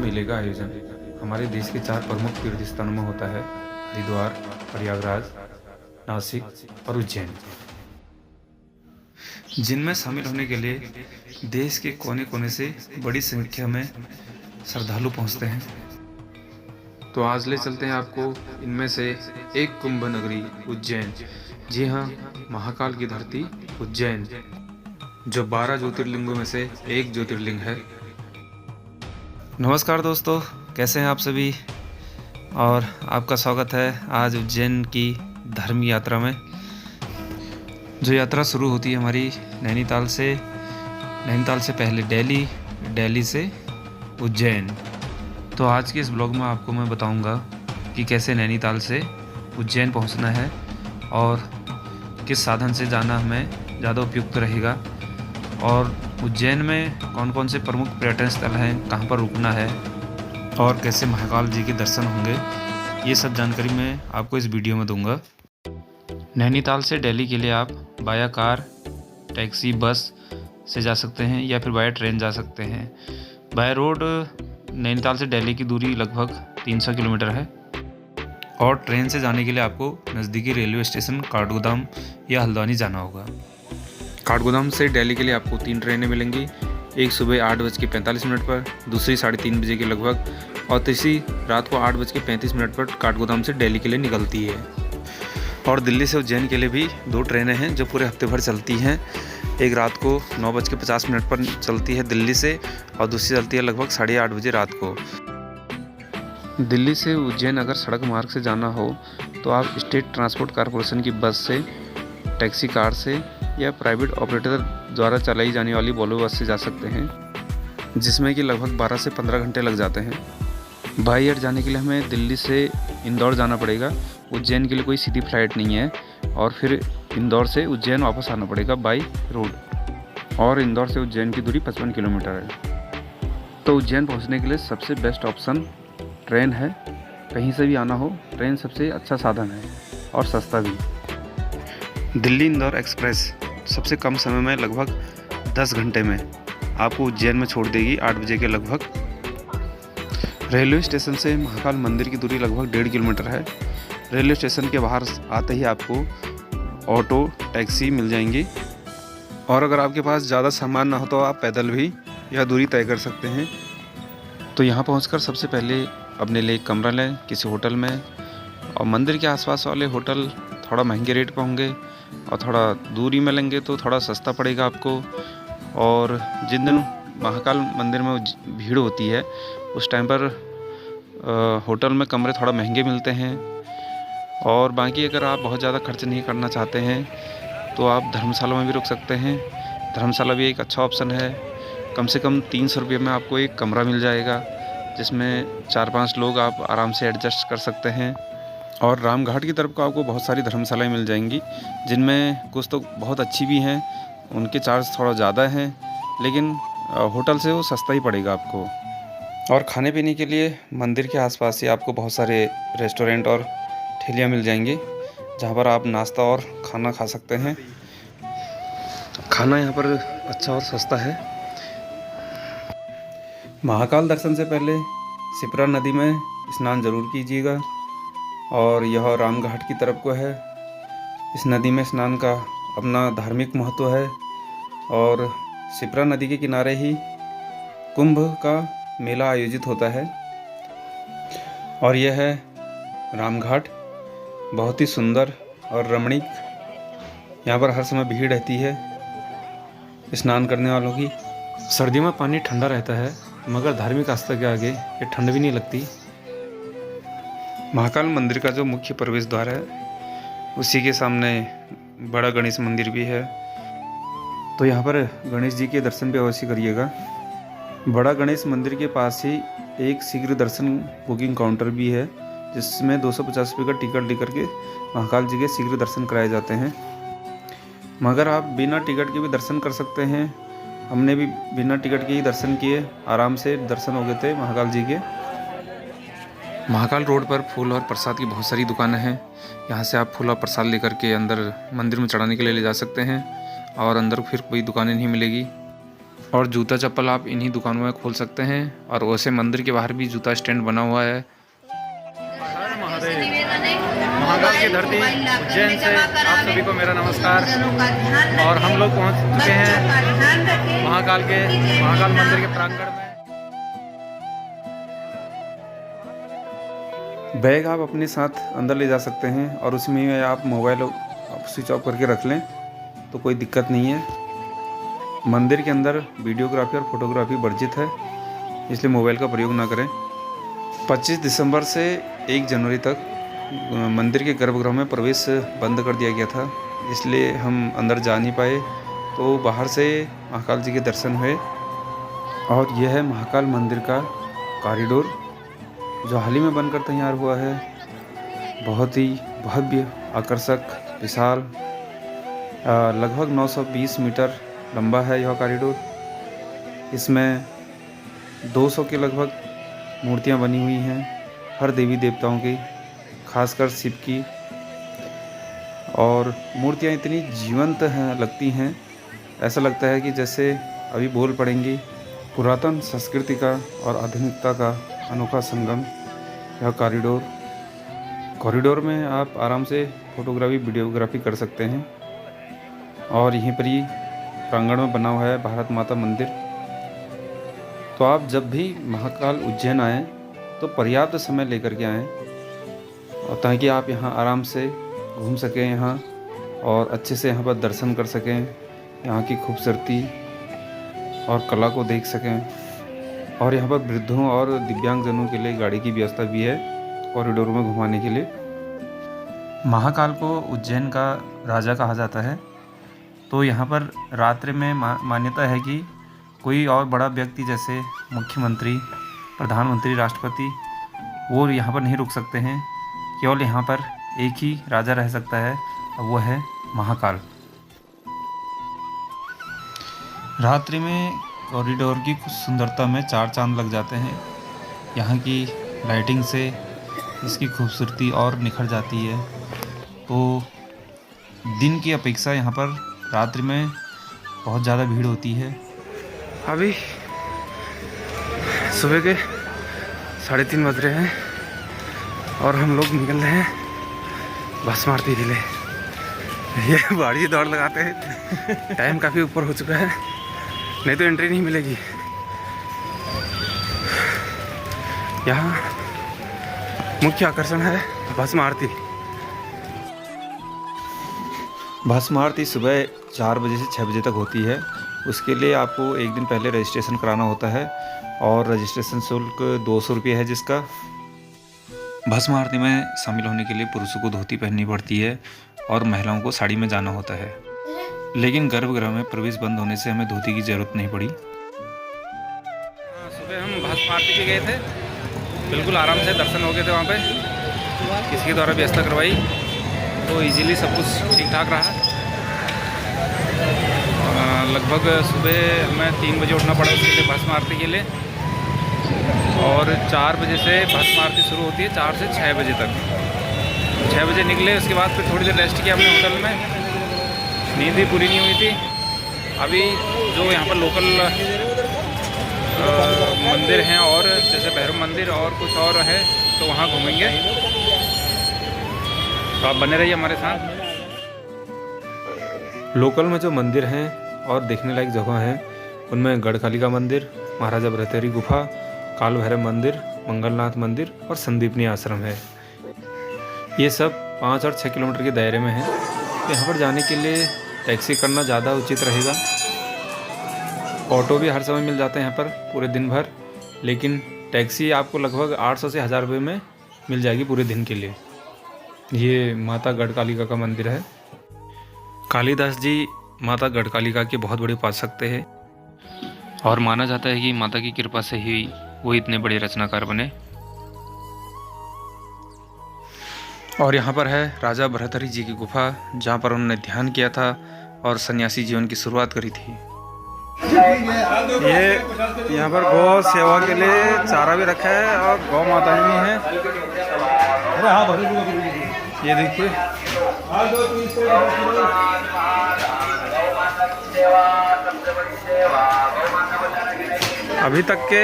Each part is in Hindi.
मेले का आयोजन हमारे देश के 4 प्रमुख तीर्थ स्थानों में होता है: हरिद्वार, प्रयागराज, नासिक और उज्जैन, जिनमें शामिल होने के लिए देश के कोने कोने से बड़ी संख्या में श्रद्धालु पहुंचते हैं। तो आज ले चलते हैं आपको इनमें से एक कुंभ नगरी उज्जैन। जी हाँ, महाकाल की धरती उज्जैन, जो 12 ज्योतिर्लिंगों में से एक ज्योतिर्लिंग है। नमस्कार दोस्तों, कैसे हैं आप सभी? और आपका स्वागत है आज उज्जैन की धर्म यात्रा में। जो यात्रा शुरू होती है हमारी नैनीताल से पहले दिल्ली, दिल्ली से उज्जैन। तो आज के इस ब्लॉग में आपको मैं बताऊंगा कि कैसे नैनीताल से उज्जैन पहुंचना है और किस साधन से जाना हमें ज़्यादा उपयुक्त रहेगा, और उज्जैन में कौन कौन से प्रमुख पर्यटन स्थल हैं, कहां पर रुकना है और कैसे महाकाल जी के दर्शन होंगे, ये सब जानकारी मैं आपको इस वीडियो में दूंगा। नैनीताल से दिल्ली के लिए आप बाया कार, टैक्सी, बस से जा सकते हैं या फिर बाया ट्रेन जा सकते हैं। बाया रोड नैनीताल से दिल्ली की दूरी लगभग 300 किलोमीटर है, और ट्रेन से जाने के लिए आपको नज़दीकी रेलवे स्टेशन काठगोदाम या हल्द्वानी जाना होगा। काठगोदाम से दिल्ली के लिए आपको 3 ट्रेनें मिलेंगी, एक सुबह 8:45 पर, दूसरी 3:30 बजे के लगभग, और तीसरी रात को 8:35 पर काठगोदाम से दिल्ली के लिए निकलती है। और दिल्ली से उज्जैन के लिए भी 2 ट्रेनें हैं जो पूरे हफ्ते भर चलती हैं। एक रात को 9:50 पर चलती है दिल्ली से, और दूसरी चलती है लगभग 8:30 बजे रात को। दिल्ली से उज्जैन अगर सड़क मार्ग से जाना हो तो आप स्टेट ट्रांसपोर्ट कॉरपोरेशन की बस से, टैक्सी कार से या प्राइवेट ऑपरेटर द्वारा चलाई जाने वाली वोल्वो बस से जा सकते हैं, जिसमें कि लगभग 12 से 15 घंटे लग जाते हैं। बाई एयर जाने के लिए हमें दिल्ली से इंदौर जाना पड़ेगा। उज्जैन के लिए कोई सीधी फ्लाइट नहीं है, और फिर इंदौर से उज्जैन वापस आना पड़ेगा बाई रोड, और इंदौर से उज्जैन की दूरी 55 किलोमीटर है। तो उज्जैन पहुंचने के लिए सबसे बेस्ट ऑप्शन ट्रेन है। कहीं से भी आना हो, ट्रेन सबसे अच्छा साधन है और सस्ता भी। दिल्ली इंदौर एक्सप्रेस सबसे कम समय में लगभग 10 घंटे में आपको उज्जैन में छोड़ देगी 8 बजे के लगभग। रेलवे स्टेशन से महाकाल मंदिर की दूरी लगभग 1.5 किलोमीटर है। रेलवे स्टेशन के बाहर आते ही आपको ऑटो, टैक्सी मिल जाएंगी, और अगर आपके पास ज़्यादा सामान ना हो तो आप पैदल भी यह दूरी तय कर सकते हैं। तो यहाँ पहुँचकर सबसे पहले अपने लिए एक कमरा लें किसी होटल में, और मंदिर के आसपास वाले होटल थोड़ा महंगे रेट पर होंगे, और थोड़ा दूरी में लेंगे तो थोड़ा सस्ता पड़ेगा आपको। और जिन दिन महाकाल मंदिर में भीड़ होती है उस टाइम पर होटल में कमरे थोड़ा महंगे मिलते हैं। और बाकी अगर आप बहुत ज़्यादा खर्च नहीं करना चाहते हैं तो आप धर्मशाला में भी रुक सकते हैं। धर्मशाला भी एक अच्छा ऑप्शन है। कम से कम 300 रुपये में आपको एक कमरा मिल जाएगा, जिसमें 4-5 लोग आप आराम से एडजस्ट कर सकते हैं। और रामघाट की तरफ को आपको बहुत सारी धर्मशालाएं मिल जाएंगी, जिनमें कुछ तो बहुत अच्छी भी हैं, उनके चार्ज थोड़ा ज़्यादा हैं, लेकिन होटल से वो सस्ता ही पड़ेगा आपको। और खाने पीने के लिए मंदिर के आसपास ही आपको बहुत सारे रेस्टोरेंट और ठेलियाँ मिल जाएंगी, जहाँ पर आप नाश्ता और खाना खा सकते हैं। खाना यहाँ पर अच्छा और सस्ता है। महाकाल दर्शन से पहले शिप्रा नदी में स्नान जरूर कीजिएगा, और यह रामघाट की तरफ को है। इस नदी में स्नान का अपना धार्मिक महत्व है, और शिप्रा नदी के किनारे ही कुंभ का मेला आयोजित होता है। और यह है रामघाट, बहुत ही सुंदर और रमणीक। यहाँ पर हर समय भीड़ रहती है स्नान करने वालों की। सर्दियों में पानी ठंडा रहता है, मगर धार्मिक आस्था के आगे ये ठंड भी नहीं लगती। महाकाल मंदिर का जो मुख्य प्रवेश द्वार है, उसी के सामने बड़ा गणेश मंदिर भी है। तो यहाँ पर गणेश जी के दर्शन भी अवश्य करिएगा। बड़ा गणेश मंदिर के पास ही एक शीघ्र दर्शन बुकिंग काउंटर भी है, जिसमें 250 रुपये का टिकट लेकर के महाकाल जी के शीघ्र दर्शन कराए जाते हैं। मगर आप बिना टिकट के भी दर्शन कर सकते हैं। हमने भी बिना टिकट के ही दर्शन किए, आराम से दर्शन हो गए थे महाकाल जी के। महाकाल रोड पर फूल और प्रसाद की बहुत सारी दुकानें हैं। यहाँ से आप फूल और प्रसाद लेकर के अंदर मंदिर में चढ़ाने के लिए ले जा सकते हैं, और अंदर फिर कोई दुकानें नहीं मिलेगी। और जूता चप्पल आप इन्हीं दुकानों में खोल सकते हैं। और वैसे मंदिर के बाहर भी जूता स्टैंड बना हुआ है। महाकाल की धरती उज्जैन से आप सभी को मेरा नमस्कार। और हम लोग पहुंच चुके हैं महाकाल मंदिर के प्रांगण में। बैग आप अपने साथ अंदर ले जा सकते हैं और उसमें आप मोबाइल स्विच ऑफ करके रख लें तो कोई दिक्कत नहीं है। मंदिर के अंदर वीडियोग्राफी और फोटोग्राफी वर्जित है, इसलिए मोबाइल का प्रयोग ना करें। 25 दिसंबर से 1 जनवरी तक मंदिर के गर्भगृह में प्रवेश बंद कर दिया गया था, इसलिए हम अंदर जा नहीं पाए। तो बाहर से महाकाल जी के दर्शन हुए। और यह है महाकाल मंदिर का कॉरिडोर जो हाल ही में बनकर तैयार हुआ है। बहुत ही भव्य, आकर्षक, विशाल, लगभग 920 मीटर लंबा है यह कॉरिडोर। इसमें 200 के लगभग मूर्तियां बनी हुई हैं, हर देवी देवताओं की, खासकर शिव की। और मूर्तियां इतनी जीवंत हैं, लगती हैं, ऐसा लगता है कि जैसे अभी बोल पड़ेंगी। पुरातन संस्कृति का और आधुनिकता का अनोखा संगम यह कॉरिडोर में आप आराम से फोटोग्राफी, वीडियोग्राफी कर सकते हैं। और यहीं पर ही प्रांगण में बना हुआ है भारत माता मंदिर। तो आप जब भी महाकाल उज्जैन आएँ तो पर्याप्त समय लेकर के आएँ, और ताकि आप यहाँ आराम से घूम सकें यहाँ और अच्छे से यहाँ पर दर्शन कर सकें, यहाँ की खूबसूरती और कला को देख सकें। और यहाँ पर वृद्धों और दिव्यांगजनों के लिए गाड़ी की व्यवस्था भी है कॉरिडोर में घुमाने के लिए। महाकाल को उज्जैन का राजा कहा जाता है। तो यहाँ पर रात्रि में मान्यता है कि कोई और बड़ा व्यक्ति जैसे मुख्यमंत्री, प्रधानमंत्री, राष्ट्रपति, वो यहाँ पर नहीं रुक सकते हैं। केवल यहाँ पर एक ही राजा रह सकता है, और वो है महाकाल। रात्रि में कॉरिडोर की कुछ सुंदरता में 4 चांद लग जाते हैं। यहाँ की लाइटिंग से इसकी खूबसूरती और निखर जाती है। तो दिन की अपेक्षा यहाँ पर रात्रि में बहुत ज़्यादा भीड़ होती है। अभी सुबह के 3:30 बज रहे हैं और हम लोग निकल रहे हैं भस्म आरती के लिए। ये बड़ी दौड़ लगाते हैं, टाइम काफ़ी ऊपर हो चुका है, नहीं तो एंट्री नहीं मिलेगी। यहाँ मुख्य आकर्षण है भस्म आरती। भस्म आरती सुबह 4 बजे से 6 बजे तक होती है। उसके लिए आपको एक दिन पहले रजिस्ट्रेशन कराना होता है और रजिस्ट्रेशन शुल्क 200 रुपये है जिसका। भस्म आरती में शामिल होने के लिए पुरुषों को धोती पहननी पड़ती है और महिलाओं को साड़ी में जाना होता है। लेकिन गर्भगृह में प्रवेश बंद होने से हमें धोती की ज़रूरत नहीं पड़ी। सुबह हम भस्म आरती के गए थे, बिल्कुल आराम से दर्शन हो गए थे। वहाँ पे किसी के द्वारा व्यवस्था करवाई तो इजीली सब कुछ ठीक ठाक रहा। लगभग सुबह हमें 3 बजे उठना पड़ा उसके लिए भस्म आरती के लिए। और 4 बजे से भस्म आरती शुरू होती है, 4 से 6 बजे तक। 6 बजे निकले, उसके बाद फिर थोड़ी देर रेस्ट किया हमने होटल में। नींद भी पूरी नहीं हुई थी। अभी जो यहाँ पर लोकल मंदिर हैं और जैसे भैरव मंदिर और कुछ और है तो वहाँ घूमेंगे। तो आप बने रहिए हमारे साथ। लोकल में जो मंदिर हैं और देखने लायक जगह हैं उनमें गढ़कालिका मंदिर, महाराजा भृतहरि गुफा, काल भैरव मंदिर, मंगलनाथ मंदिर और संदीपनी आश्रम है। ये सब 5 और 6 किलोमीटर के दायरे में है। तो यहाँ पर जाने के लिए टैक्सी करना ज़्यादा उचित रहेगा। ऑटो भी हर समय मिल जाते हैं यहाँ पर पूरे दिन भर, लेकिन टैक्सी आपको लगभग 800 से 1000 रुपये में मिल जाएगी पूरे दिन के लिए। ये माता गढ़कालिका का मंदिर है। कालिदास जी माता गढ़कालिका के बहुत बड़े उपासक थे और माना जाता है कि माता की कृपा से ही वो इतने बड़े रचनाकार बने। और यहाँ पर है राजा भृतहरि जी की गुफा, जहाँ पर उन्होंने ध्यान किया था और सन्यासी जीवन की शुरुआत करी थी। ये यहाँ पर गौ सेवा के लिए चारा भी रखा है और गौ माताएं भी हैं। ये देखिए अभी तक के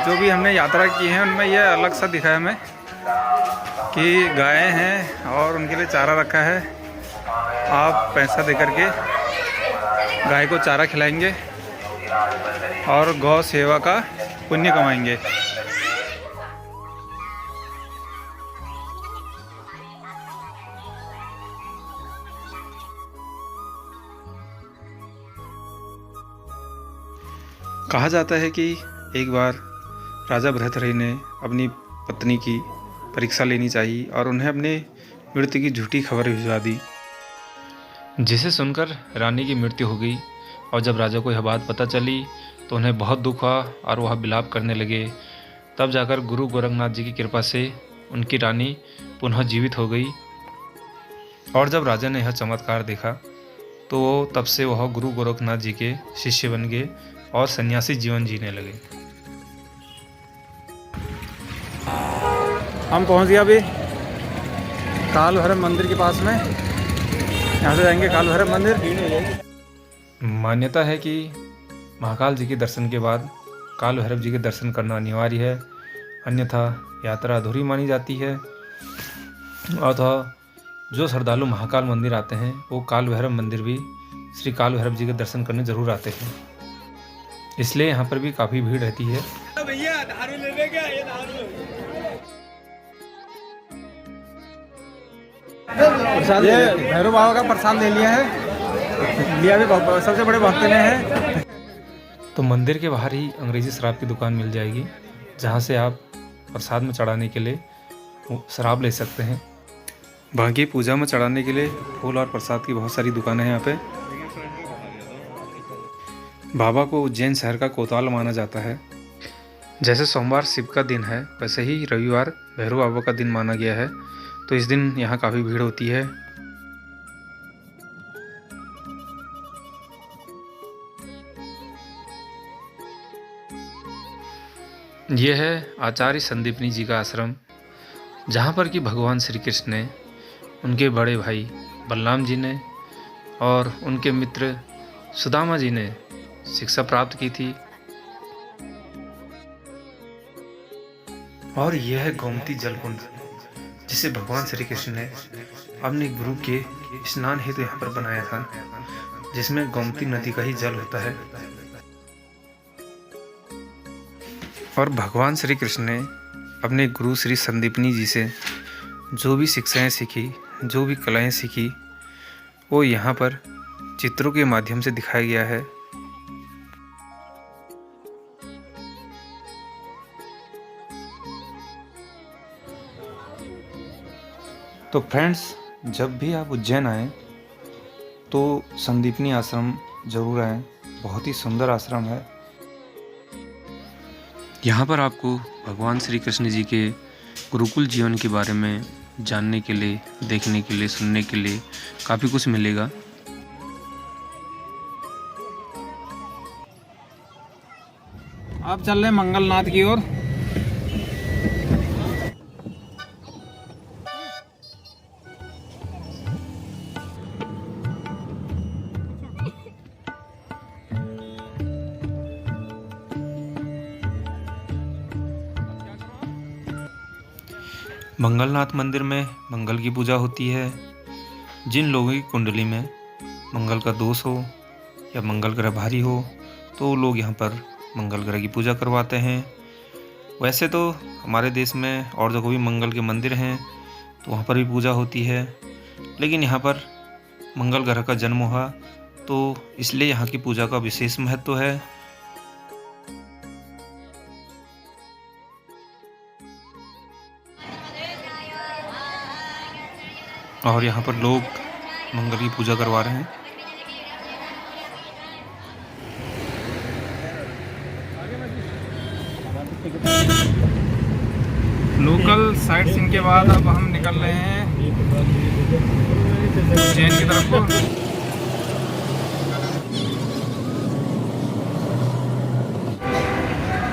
जो भी हमने यात्रा की है उनमें यह अलग सा दिखा है हमें कि गायें हैं और उनके लिए चारा रखा है। आप पैसा देकर के गाय को चारा खिलाएंगे और गौ सेवा का पुण्य कमाएंगे। कहा जाता है कि एक बार राजा भृतहरि ने अपनी पत्नी की परीक्षा लेनी चाहिए और उन्हें अपने मृत्यु की झूठी खबर भिजवा दी, जिसे सुनकर रानी की मृत्यु हो गई। और जब राजा को यह बात पता चली तो उन्हें बहुत दुख हुआ और वह विलाप करने लगे। तब जाकर गुरु गोरखनाथ जी की कृपा से उनकी रानी पुनः जीवित हो गई। और जब राजा ने यह चमत्कार देखा तो तब से वह गुरु गोरखनाथ जी के शिष्य बन गए और सन्यासी जीवन जीने लगे। हम पहुंच गए अभी काल भैरव मंदिर के पास में। यहाँ से जाएंगे काल भैरव मंदिर। मान्यता है कि महाकाल जी के दर्शन के बाद काल भैरव जी के दर्शन करना अनिवार्य है, अन्यथा यात्रा अधूरी मानी जाती है। और जो श्रद्धालु महाकाल मंदिर आते हैं वो काल भैरव मंदिर भी श्री काल भैरव जी के दर्शन करने जरूर आते हैं, इसलिए यहाँ पर भी काफ़ी भीड़ रहती है। भैया दारू लेने का ये दारू भैरव बाबा का प्रसाद ले लिया है, लिया भी सबसे बड़े भक्त ने है। तो मंदिर के बाहर ही अंग्रेजी शराब की दुकान मिल जाएगी, जहाँ से आप प्रसाद में चढ़ाने के लिए शराब ले सकते हैं। बाकी पूजा में चढ़ाने के लिए फूल और प्रसाद की बहुत सारी दुकानें हैं यहाँ पे। बाबा को उज्जैन शहर का कोतवाल माना जाता है। जैसे सोमवार शिव का दिन है, वैसे ही रविवार भैरव बाबा का दिन माना गया है, तो इस दिन यहाँ काफ़ी भीड़ होती है। यह है आचार्य संदीपनी जी का आश्रम, जहाँ पर कि भगवान श्री कृष्ण ने उनके बड़े भाई बलराम जी ने और उनके मित्र सुदामा जी ने शिक्षा प्राप्त की थी। और यह है गोमती जलकुंड, जिसे भगवान श्री कृष्ण ने अपने गुरु के स्नान हेतु यहाँ पर बनाया था, जिसमें गोमती नदी का ही जल होता है। और भगवान श्री कृष्ण ने अपने गुरु श्री संदीपनी जी से जो भी शिक्षाएं सीखी, जो भी कलाएं सीखी, वो यहाँ पर चित्रों के माध्यम से दिखाया गया है। तो फ्रेंड्स, जब भी आप उज्जैन आएँ तो संदीपनी आश्रम ज़रूर आएँ। बहुत ही सुंदर आश्रम है। यहाँ पर आपको भगवान श्री कृष्ण जी के गुरुकुल जीवन के बारे में जानने के लिए, देखने के लिए, सुनने के लिए काफ़ी कुछ मिलेगा। आप चल रहे हैं मंगलनाथ की ओर। मंगलनाथ मंदिर में मंगल की पूजा होती है। जिन लोगों की कुंडली में मंगल का दोष हो या मंगल ग्रह भारी हो तो वो लोग यहाँ पर मंगल ग्रह की पूजा करवाते हैं। वैसे तो हमारे देश में और जगह भी मंगल के मंदिर हैं तो वहाँ पर भी पूजा होती है, लेकिन यहाँ पर मंगल ग्रह का जन्म हुआ तो इसलिए यहाँ की पूजा का विशेष महत्व है। और यहाँ पर लोग मंगल की पूजा करवा रहे हैं। लोकल साइट सीइंग के बाद अब हम निकल रहे हैं उज्जैन की तरफ को।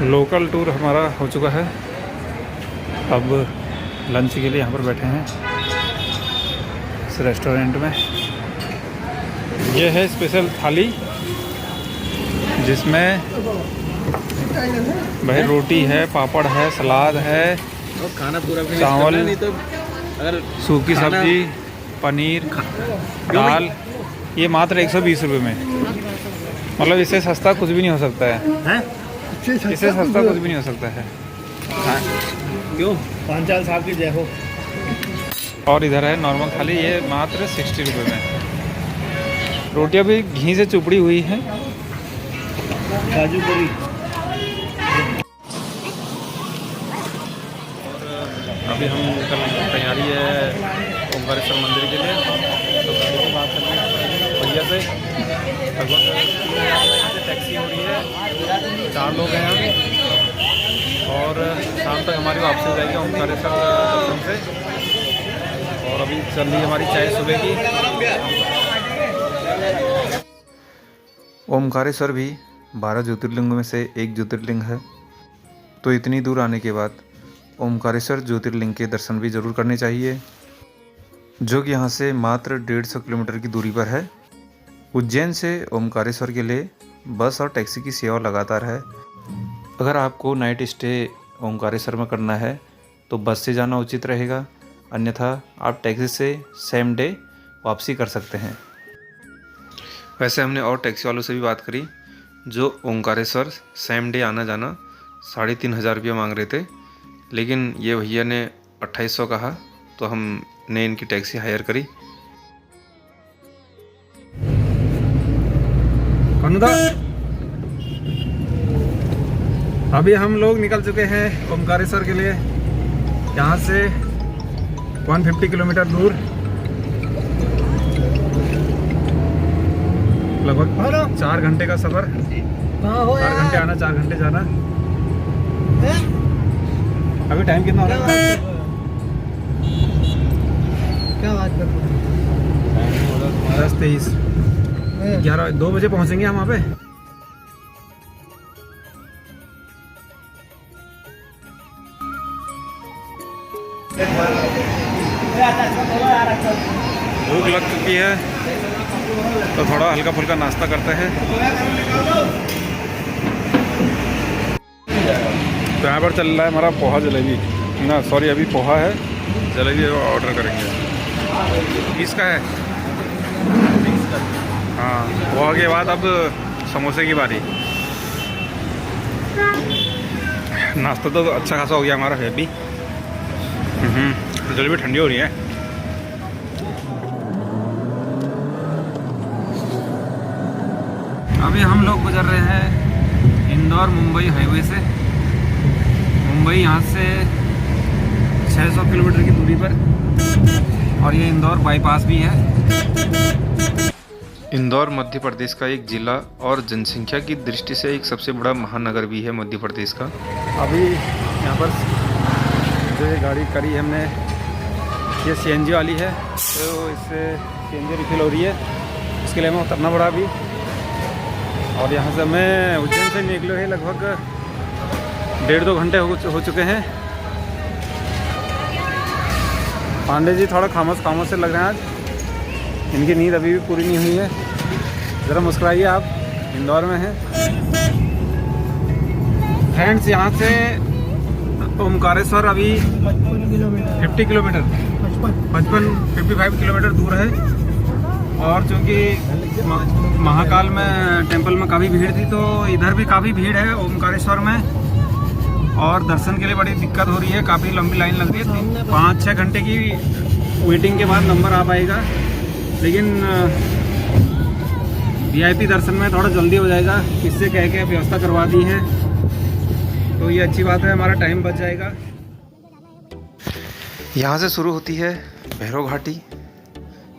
लोकल टूर हमारा हो चुका है। अब लंच के लिए यहाँ पर बैठे हैं इस रेस्टोरेंट में। ये है स्पेशल थाली जिसमें भाई रोटी है, पापड़ है, सलाद है और खाना पूरा चावल, नहीं तो अगर सूखी सब्जी, पनीर, दाल। ये मात्र 120 रुपये में। मतलब इससे सस्ता कुछ भी नहीं हो सकता है। इससे सस्ता कुछ भी नहीं हो सकता है। हाँ। क्यों 5-4 साल की जय हो। और इधर है नॉर्मल थाली, ये मात्र 60 रुपये में। रोटियां भी घी से चुपड़ी हुई हैं। काजू करी। अभी हम निकल तैयारी है ओमकारेश्वर मंदिर के लिए। तो गाड़ी की बात करनी है भैया से। लगभग 3,000 से टैक्सी हो रही है, 4 लोग हैं हम। और शाम तक हमारी वापसी हो जाएगी ओमकारेश्वर दर्शन से। और अभी चल रही है हमारी चाय सुबह की। ओमकारेश्वर भी 12 ज्योतिर्लिंगों में से एक ज्योतिर्लिंग है। तो इतनी दूर आने के बाद ओमकारेश्वर ज्योतिर्लिंग के दर्शन भी ज़रूर करने चाहिए, जो कि यहाँ से मात्र 150 किलोमीटर की दूरी पर है। उज्जैन से ओमकारेश्वर के लिए बस और टैक्सी की सेवा लगातार है। अगर आपको नाइट स्टे ओमकारेश्वर में करना है तो बस से जाना उचित रहेगा, अन्यथा आप टैक्सी से सेम डे वापसी कर सकते हैं। वैसे हमने और टैक्सी वालों से भी बात करी, जो ओमकारेश्वर सेम डे आना जाना 3,500 रुपया मांग रहे थे, लेकिन ये भैया ने 2800 कहा, तो हमने इनकी टैक्सी हायर करी। अभी हम लोग निकल चुके हैं ओमकारेश्वर के लिए। यहाँ से 150 किलोमीटर दूर, लगभग 4 घंटे का सफ़र। 4 घंटे आना, 4 घंटे जाना। अभी टाइम कितना हो रहा है? क्या बात कर रहे हो? 10:23, 2 बजे पहुंचेंगे हम वहाँ पे। भूख लग चुकी है तो थोड़ा हल्का फुल्का नाश्ता करते हैं। तो यहाँ पर चल रहा है हमारा पोहा जलेबी ना, सॉरी अभी पोहा है, जलेबी ऑर्डर करेंगे। किसका है? हाँ, पोहा के बाद अब समोसे की बारी। नाश्ता तो अच्छा खासा हो गया हमारा है अभी। जलेबी ठंडी हो रही है। अभी हम लोग गुजर रहे हैं इंदौर मुंबई हाईवे से। मुंबई यहाँ से 600 किलोमीटर की दूरी पर, और ये इंदौर बाईपास भी है। इंदौर मध्य प्रदेश का एक ज़िला और जनसंख्या की दृष्टि से एक सबसे बड़ा महानगर भी है मध्य प्रदेश का। अभी यहाँ पर जो ये गाड़ी करी है हमने, ये CNG वाली है, तो इससे CNG रिफिल हो रही है। इसके लिए हमें उतरना पड़ा अभी। और यहाँ से हमें उज्जैन से निकले हैं लगभग 1.5-2 घंटे हो चुके हैं। पांडे जी थोड़ा खामोश से लग रहे हैं आज, इनकी नींद अभी भी पूरी नहीं हुई है। ज़रा मुस्कुराइए, आप इंदौर में हैं। फ्रेंड्स, यहाँ से ओमकारेश्वर अभी 55 किलोमीटर दूर है। और चूँकि महाकाल में टेंपल में काफ़ी भीड़ थी, तो इधर भी काफ़ी भीड़ है ओमकारेश्वर में। और दर्शन के लिए बड़ी दिक्कत हो रही है, काफ़ी लंबी लाइन लग रही है। 5-6 घंटे की वेटिंग के बाद नंबर आ पाएगा, लेकिन VIP दर्शन में थोड़ा जल्दी हो जाएगा। इससे कह के व्यवस्था करवा दी है, तो ये अच्छी बात है, हमारा टाइम बच जाएगा। यहाँ से शुरू होती है भैरव घाटी,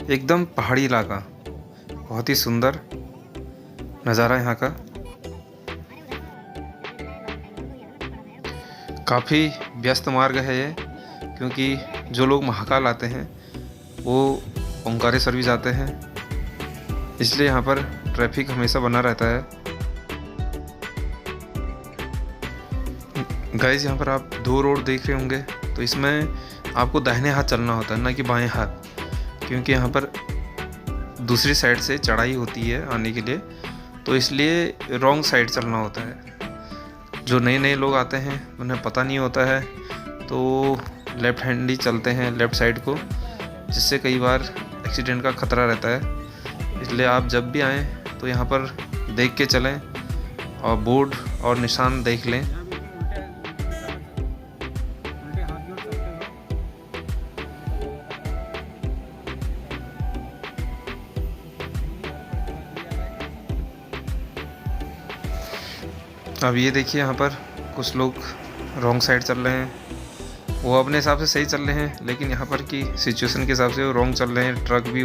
एकदम पहाड़ी इलाका, बहुत ही सुंदर नज़ारा यहाँ का। काफ़ी व्यस्त मार्ग है ये, क्योंकि जो लोग महाकाल आते हैं वो ओमकारेश्वर भी जाते हैं, इसलिए यहाँ पर ट्रैफिक हमेशा बना रहता है। गाइस, यहाँ पर आप 2 रोड देख रहे होंगे, तो इसमें आपको दाहिने हाथ चलना होता है, ना कि बाएं हाथ, क्योंकि यहाँ पर दूसरी साइड से चढ़ाई होती है आने के लिए, तो इसलिए रॉन्ग साइड चलना होता है। जो नए नए लोग आते हैं उन्हें पता नहीं होता है, तो लेफ़्ट हैंड ही चलते हैं लेफ़्ट साइड को, जिससे कई बार एक्सीडेंट का खतरा रहता है। इसलिए आप जब भी आएँ तो यहाँ पर देख के चलें और बोर्ड और निशान देख लें। अब ये देखिए यहाँ पर कुछ लोग रॉन्ग साइड चल रहे हैं। वो अपने हिसाब से सही चल रहे हैं, लेकिन यहाँ पर की सिचुएशन के हिसाब से वो रॉन्ग चल रहे हैं। ट्रक भी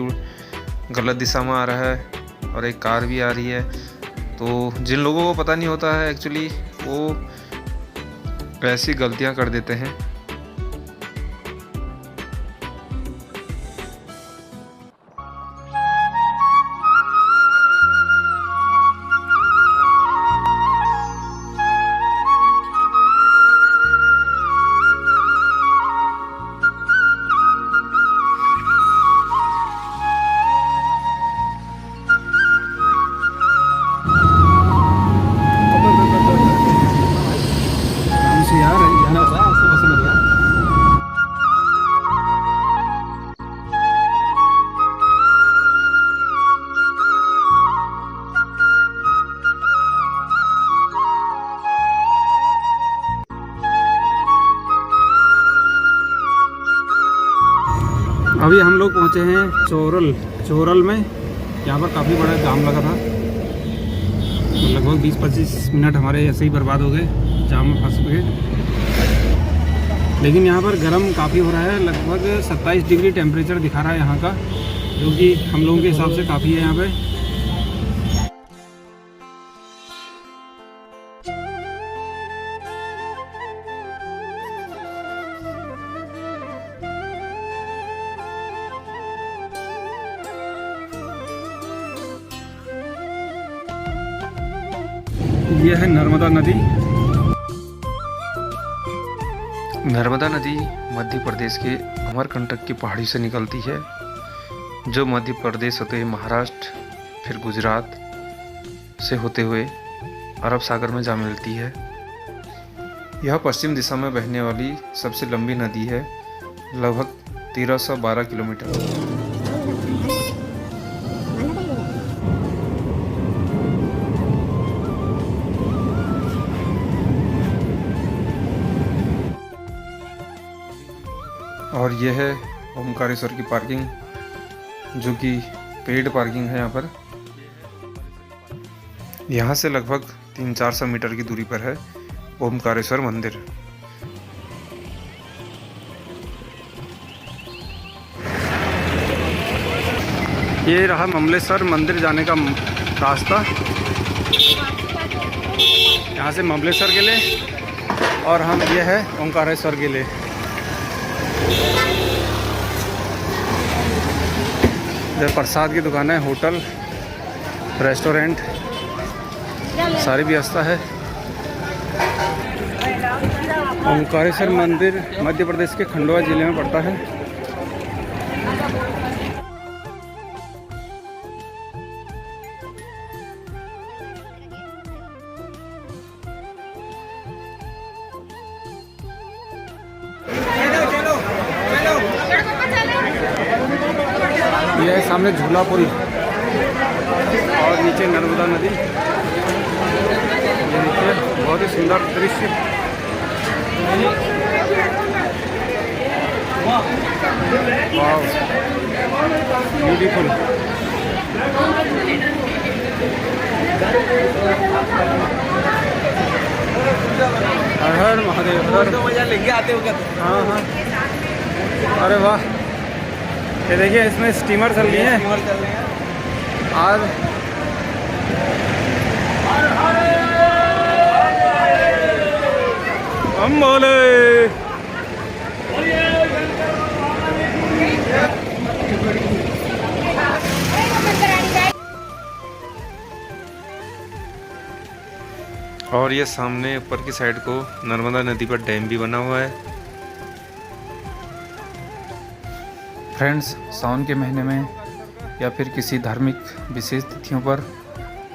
गलत दिशा में आ रहा है और एक कार भी आ रही है। तो जिन लोगों को पता नहीं होता है एक्चुअली वो ऐसी गलतियाँ कर देते हैं। अभी हम लोग पहुँचे हैं चोरल में। यहाँ पर काफ़ी बड़ा जाम लगा था, लगभग 20-25 मिनट हमारे ऐसे ही बर्बाद हो गए जाम में फंस गए। लेकिन यहाँ पर गर्म काफ़ी हो रहा है, लगभग 27 डिग्री टेम्परेचर दिखा रहा है यहाँ का, जो कि हम लोगों के हिसाब से काफ़ी है यहाँ पे। यह है नर्मदा नदी। नर्मदा नदी मध्य प्रदेश के अमरकंटक की पहाड़ी से निकलती है, जो मध्य प्रदेश होते हुए महाराष्ट्र, फिर गुजरात से होते हुए अरब सागर में जा मिलती है। यह पश्चिम दिशा में बहने वाली सबसे लंबी नदी है, लगभग 1312 किलोमीटर। और यह है ओमकारेश्वर की पार्किंग, जो कि पेड पार्किंग है। यहाँ पर यहाँ से लगभग 300-400 मीटर की दूरी पर है ओमकारेश्वर मंदिर। ये रहा ममलेश्वर मंदिर जाने का रास्ता। यहाँ से ममलेश्वर के लिए और हम ये है ओमकारेश्वर के लिए। इधर प्रसाद की दुकान है, होटल, रेस्टोरेंट, सारी व्यवस्था है। ओमकारेश्वर मंदिर मध्य प्रदेश के खंडवा जिले में पड़ता है। यह है सामने झूला पुल और नीचे नर्मदा नदी। ये देखिए बहुत ही सुंदर दृश्य। वाव, ब्यूटीफुल। हर हर महादेव, हर मजा लेके आते हो क्या? हाँ हाँ, अरे वाह, ये देखिए इसमें स्टीमर चल रही है। और हम बोले और ये सामने ऊपर की साइड को नर्मदा नदी पर डैम भी बना हुआ है। फ्रेंड्स, सावन के महीने में या फिर किसी धार्मिक विशेष तिथियों पर,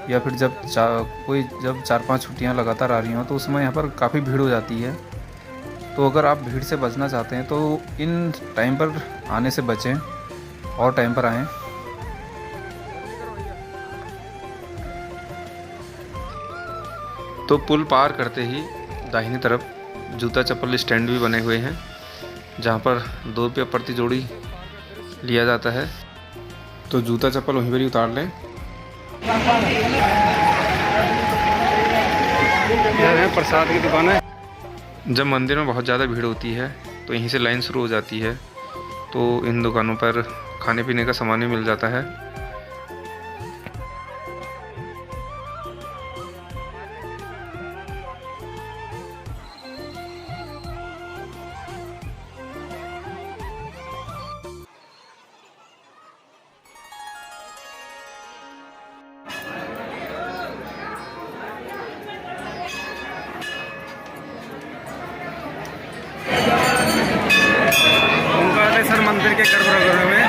या फिर जब जब 4-5 छुट्टियां लगातार आ रही हों तो उसमें यहाँ पर काफ़ी भीड़ हो जाती है। तो अगर आप भीड़ से बचना चाहते हैं तो इन टाइम पर आने से बचें और टाइम पर आएँ। तो पुल पार करते ही दाहिनी तरफ जूता चप्पल स्टैंड भी बने हुए हैं, जहाँ पर 2 रुपये प्रति जोड़ी लिया जाता है। तो जूता चप्पल वहीं पर ही उतार लें। यह है प्रसाद की दुकान है। जब मंदिर में बहुत ज़्यादा भीड़ होती है तो यहीं से लाइन शुरू हो जाती है। तो इन दुकानों पर खाने पीने का सामान भी मिल जाता है। ओंकारेश्वर मंदिर के गर्भगृह में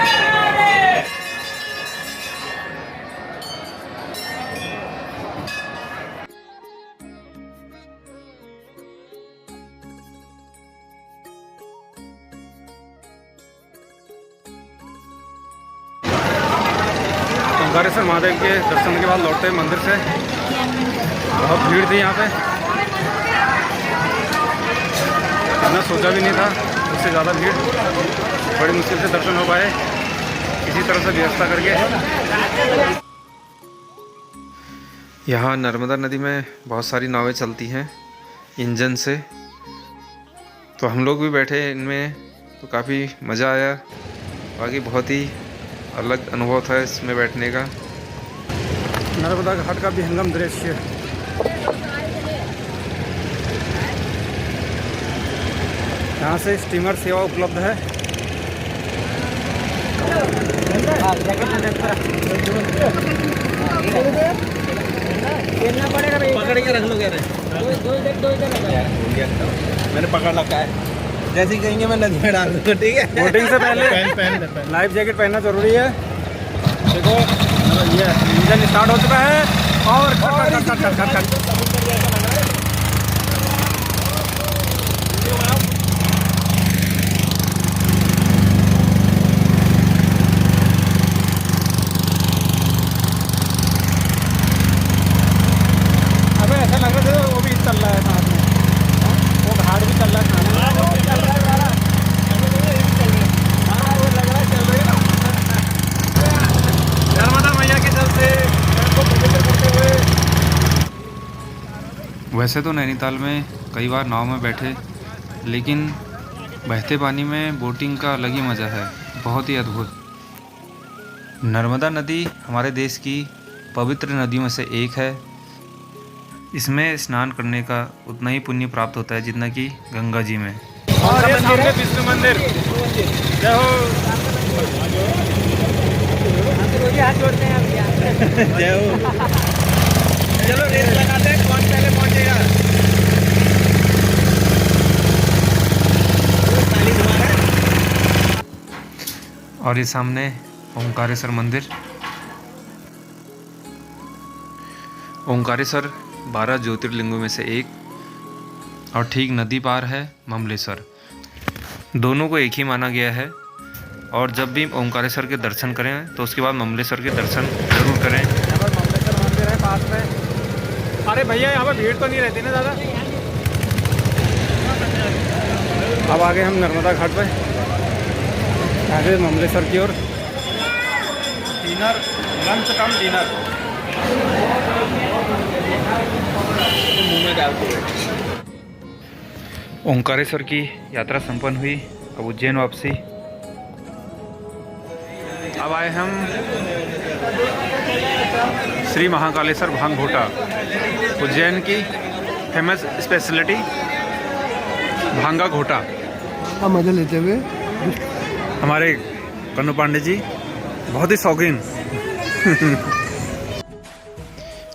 ओंकारेश्वर महादेव के दर्शन के बाद लौटते मंदिर से बहुत भीड़ थी यहाँ पे। मैंने सोचा भी नहीं था उससे ज़्यादा भीड़, बड़ी मुश्किल से दर्शन हो पाए किसी तरह से व्यवस्था करके। यहाँ नर्मदा नदी में बहुत सारी नावें चलती हैं इंजन से, तो हम लोग भी बैठे इनमें तो काफ़ी मज़ा आया। बाकी बहुत ही अलग अनुभव था इसमें बैठने का। नर्मदा घाट का विहंगम दृश्य। यहाँ से स्टीमर सेवा उपलब्ध है। पकड़ के रख लो कह रहे मैंने पकड़ रखा है, जैसे ही कहेंगे मैं नदी में डाल दूंगा। ठीक है, बोटिंग से पहले लाइफ जैकेट पहनना जरूरी है। देखो ये इंजन स्टार्ट हो चुका है और ऐसा लग रहा है वो भी चल रहा है साथ में, वो घाट भी चल रहा है खाने वो लग रहा है चल रही है नर्मदा मैया के जल से को पवित्र करते हुए। वैसे तो नैनीताल में कई बार नाव में बैठे, लेकिन बहते पानी में बोटिंग का अलग ही मज़ा है, बहुत ही अद्भुत। नर्मदा नदी हमारे देश की पवित्र नदियों में से एक है। इसमें स्नान करने का उतना ही पुण्य प्राप्त होता है जितना कि गंगा जी में। और ये सामने विष्णु मंदिर। जय हो। हाथ जोड़ते हैं जय हो। चलो रेस लगाते हैं, कौन पहले पहुंचेगा। और ये सामने ओंकारेश्वर मंदिर। ओंकारेश्वर 12 ज्योतिर्लिंगों में से एक, और ठीक नदी पार है ममलेश्वर। दोनों को एक ही माना गया है। और जब भी ओंकारेश्वर के दर्शन करें तो उसके बाद ममलेश्वर के दर्शन जरूर करें। यहाँ पर ममलेश्वर मंदिर है पास में। अरे भैया यहाँ पर भीड़ तो नहीं रहती ना ज़्यादा। अब आ गए हम नर्मदा घाट पे, आगे ममलेश्वर की ओर। डिनर, लंच कम डिनर। मुंह में डालते हैं। ओंकारेश्वर की यात्रा संपन्न हुई, अब उज्जैन वापसी। अब आए हम श्री महाकालेश्वर भांग घोटा, उज्जैन की फेमस स्पेशलिटी भांगा घोटा। मजा लेते हुए हमारे कन्नू पांडे जी बहुत ही शौकीन।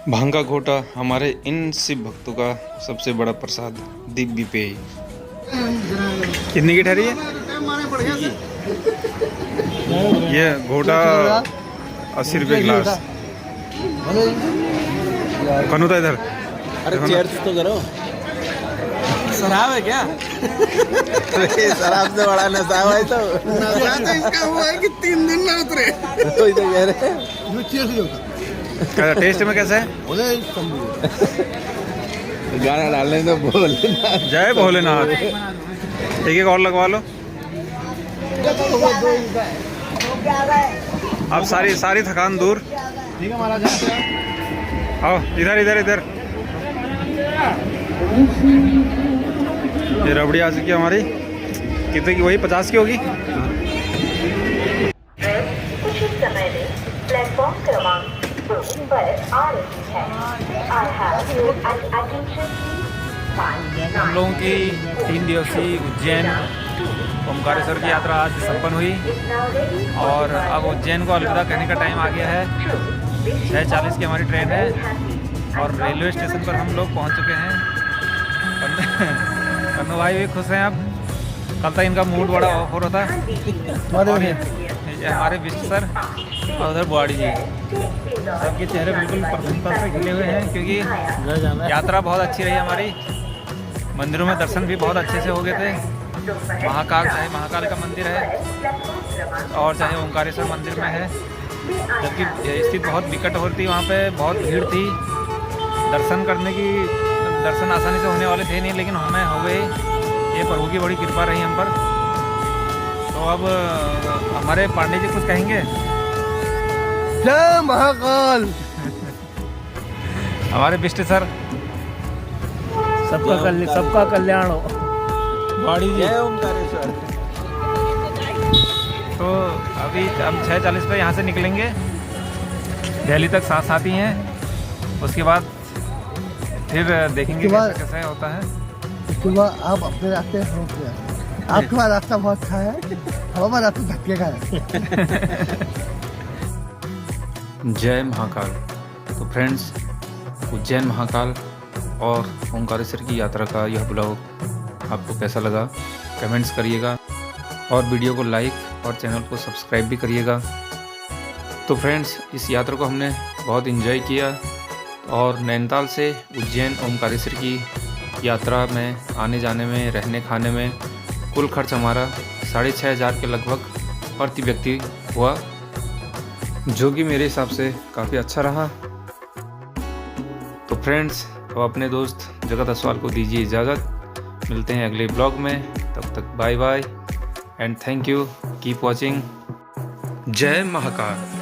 भांगा घोटा हमारे इन शिव भक्तों का सबसे बड़ा प्रसाद, दिव्य पेय। कितनी की ठहरी है ये घोटा? ₹80 गिलास। कनु था इधर। अरे चेयर्स तो करो। शराब है क्या? शराब से बड़ा नशा हुआ है तो नशा तो इसका हुआ है कि 3 दिन ना उतरे। तो कह रहे टेस्ट में कैसा है? गाना डालने तो भोलेनाथ। जय भोलेनाथ। एक और लगवा लो। अब सारी थकान दूर। ठीक है महाराज। आओ इधर इधर इधर। ये रबड़ी आ चुकी है हमारी। कितने की? वही 50 की होगी। कुछ ही समय में प्लेटफॉर्म क्रमांक 2 पर आ रही है। हम लोगों की 3 दिवसीय उज्जैन ओमकारेश्वर की यात्रा आज संपन्न हुई और अब उज्जैन को अलविदा कहने का टाइम आ गया है। 6:40 की हमारी ट्रेन है और रेलवे स्टेशन पर हम लोग पहुंच चुके हैं। कन्नू भाई भी खुश हैं अब। कल तक इनका मूड बड़ा ऑफ हो रहा था। और ये हमारे विष्णु सर और उधर बुआड़ी जी, सबके चेहरे बिल्कुल प्रसन्नता से खिले हुए हैं क्योंकि यात्रा बहुत अच्छी रही हमारी। मंदिरों में दर्शन भी बहुत अच्छे से हो गए थे। महाकाल चाहे महाकाल का मंदिर है और चाहे ओमकारेश्वर मंदिर में है, जबकि स्थिति बहुत विकट हो रही थी। वहाँ पे बहुत भीड़ थी। दर्शन आसानी से होने वाले थे नहीं, लेकिन हमें हो गए। ये प्रभु की बड़ी कृपा रही हम पर। तो अब हमारे पांडे जी कुछ कहेंगे? जय महाकाल। हमारे बिष्ट सर, सबका कल्याण हो। बाड़ी जी, जय ओमकारेश्वर। तो अभी हम 6:40 पे यहाँ से निकलेंगे। दिल्ली तक साथ ही हैं। उसके बाद फिर देखेंगे कैसे कैसे होता है। उसके बाद आप अपने रास्ते आपका रास्ता बहुत अच्छा है, हमारा रास्ता धक्के का है। जय महाकाल। तो फ्रेंड्स, उज्जैन महाकाल और ओमकारेश्वर की यात्रा का यह ब्लॉग आपको कैसा लगा कमेंट्स करिएगा और वीडियो को लाइक और चैनल को सब्सक्राइब भी करिएगा। तो फ्रेंड्स, इस यात्रा को हमने बहुत एंजॉय किया और नैनीताल से उज्जैन ओमकारेश्वर की यात्रा में आने जाने में, रहने खाने में कुल खर्च हमारा 6,500 के लगभग प्रति व्यक्ति हुआ, जो कि मेरे हिसाब से काफ़ी अच्छा रहा। तो फ्रेंड्स, अब अपने दोस्त जगत असवाल को दीजिए इजाज़त। मिलते हैं अगले ब्लॉग में। तब तक bye bye and thank you. Keep watching. जय महाकाल।